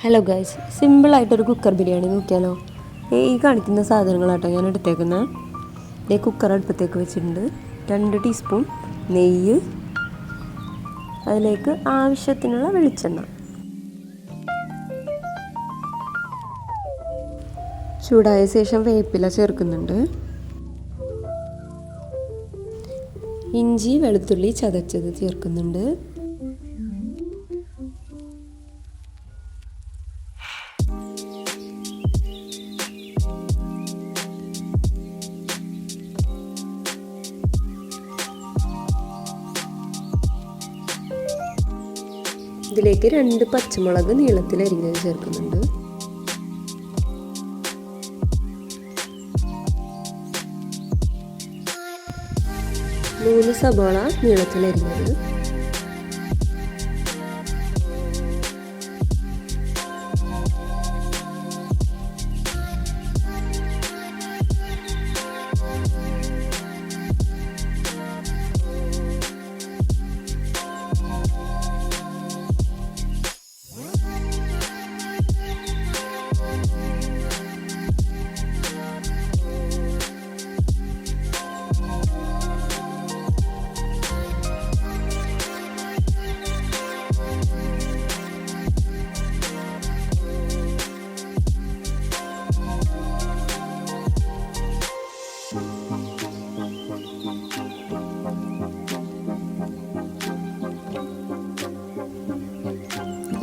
Hello guys, സിമ്പിളായിട്ടൊരു cooker biryani നോക്കിയാലോ. ഈ കാണിക്കുന്ന സാധനങ്ങളാട്ടോ ഞാൻ എടുത്തേക്കുന്നത്. ഇതേ കുക്കർ അടുപ്പത്തേക്ക് വെച്ചിട്ടുണ്ട്. 2 ടീസ്പൂൺ നെയ്യ്, അതിലേക്ക് ആവശ്യത്തിനുള്ള വെളിച്ചെണ്ണ. ചൂടായ ശേഷം വേപ്പില ചേർക്കുന്നുണ്ട്. ഇഞ്ചി വെളുത്തുള്ളി ചതച്ചത് ചേർക്കുന്നുണ്ട്. ഇതിലേക്ക് 2 പച്ചമുളക് നീളത്തിൽ അരിഞ്ഞത് ചേർക്കുന്നുണ്ട്. മൂന്ന് സവാള നീളത്തിൽ അരിഞ്ഞത്,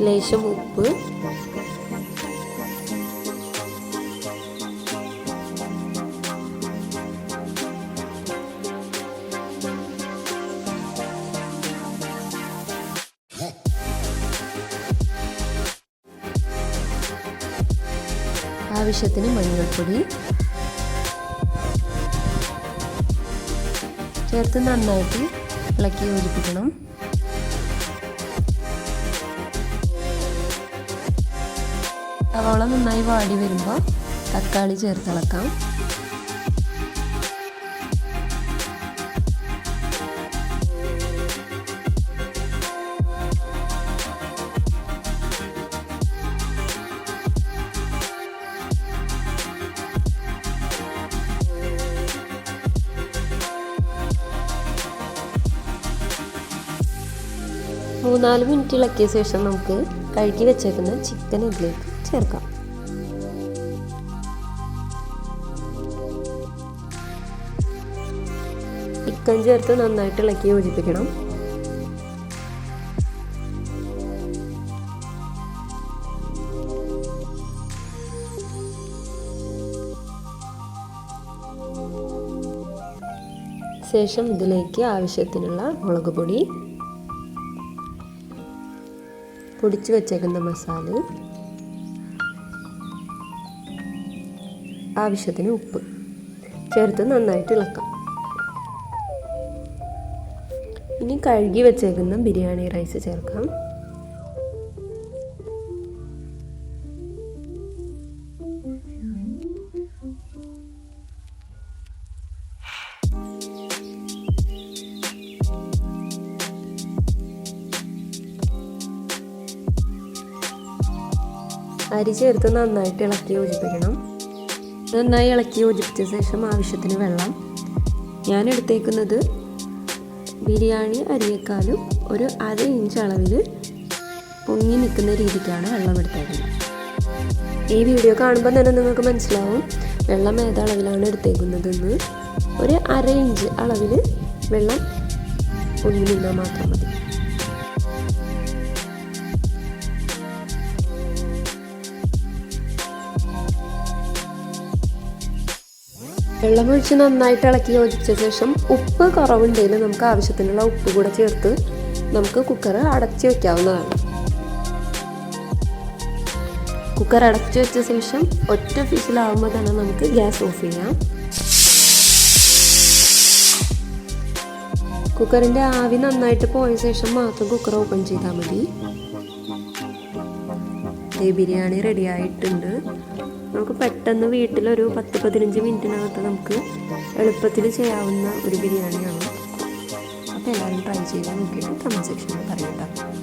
ലേശം ഉപ്പ്, ആവശ്യത്തിന് മഞ്ഞൾപ്പൊടി ചേർത്ത് നന്നായിട്ട് ഇളക്കി യോജിപ്പിക്കണം. സവാള നന്നായി വാടി വരുമ്പോൾ തക്കാളി ചേർത്തിളക്കാം. മൂന്നാല് മിനിറ്റ് ഇളക്കിയ ശേഷം നമുക്ക് കഴുകി വെച്ചേക്കുന്ന ചിക്കൻ ഇതിലേക്ക് ചേർക്കാം. ചിക്കൻ ചേർത്ത് നന്നായിട്ട് ഇളക്കി യോജിപ്പിക്കണം. ശേഷം ഇതിലേക്ക് ആവശ്യത്തിനുള്ള മുളക് പൊടി, പൊടിച്ചു വെച്ചേക്കുന്ന മസാല, ആവശ്യത്തിന് ഉപ്പ് ചേർത്ത് നന്നായിട്ട് ഇളക്കാം. ഇനി കഴുകി വെച്ചേക്കുന്ന ബിരിയാണി റൈസ് ചേർക്കാം. അരി ചേർത്ത് നന്നായിട്ട് ഇളക്കി യോജിപ്പിക്കണം. നന്നായി ഇളക്കി യോജിപ്പിച്ച ശേഷം ആവശ്യത്തിന് വെള്ളം. ഞാൻ എടുത്തേക്കുന്നത് ബിരിയാണി അരിയേക്കാളും ഒരു 1/2 ഇഞ്ച് അളവിൽ പൊങ്ങി നിൽക്കുന്ന രീതിക്കാണ് വെള്ളം എടുത്തേക്കുന്നത്. ഈ വീഡിയോ കാണുമ്പോൾ തന്നെ നിങ്ങൾക്ക് മനസ്സിലാവും വെള്ളം ഏതളവിലാണ് എടുത്തേക്കുന്നതെന്ന്. ഒരു 1/2 ഇഞ്ച് അളവിൽ വെള്ളം പൊങ്ങി നിന്നാൽ മാത്രം മതി. വെള്ളമൊഴിച്ച് നന്നായിട്ട് ഇളക്കി യോജിച്ച ശേഷം ഉപ്പ് കുറവുണ്ടെങ്കിൽ നമുക്ക് ആവശ്യത്തിനുള്ള ഉപ്പ് കൂടെ ചേർത്ത് നമുക്ക് കുക്കർ അടച്ചു വയ്ക്കാവുന്നതാണ്. കുക്കർ അടച്ചു വെച്ച ശേഷം ഒറ്റ വിസിലാവുമ്പോൾ തന്നെ നമുക്ക് ഗ്യാസ് ഓഫ് ചെയ്യാം. കുക്കറിൻ്റെ ആവി നന്നായിട്ട് പോയ ശേഷം മാത്രം കുക്കർ ഓപ്പൺ ചെയ്താൽ മതി. ബിരിയാണി റെഡി ആയിട്ടുണ്ട്. നമുക്ക് പെട്ടെന്ന് വീട്ടിലൊരു 10-15 മിനിറ്റിനകത്ത് നമുക്ക് എളുപ്പത്തിൽ ചെയ്യാവുന്ന ഒരു ബിരിയാണിയാണ്. അപ്പോൾ എല്ലാവരും ട്രൈ ചെയ്ത് നോക്കിയിട്ട് കമൻറ്റ് സെക്ഷനിൽ പറയട്ടോ.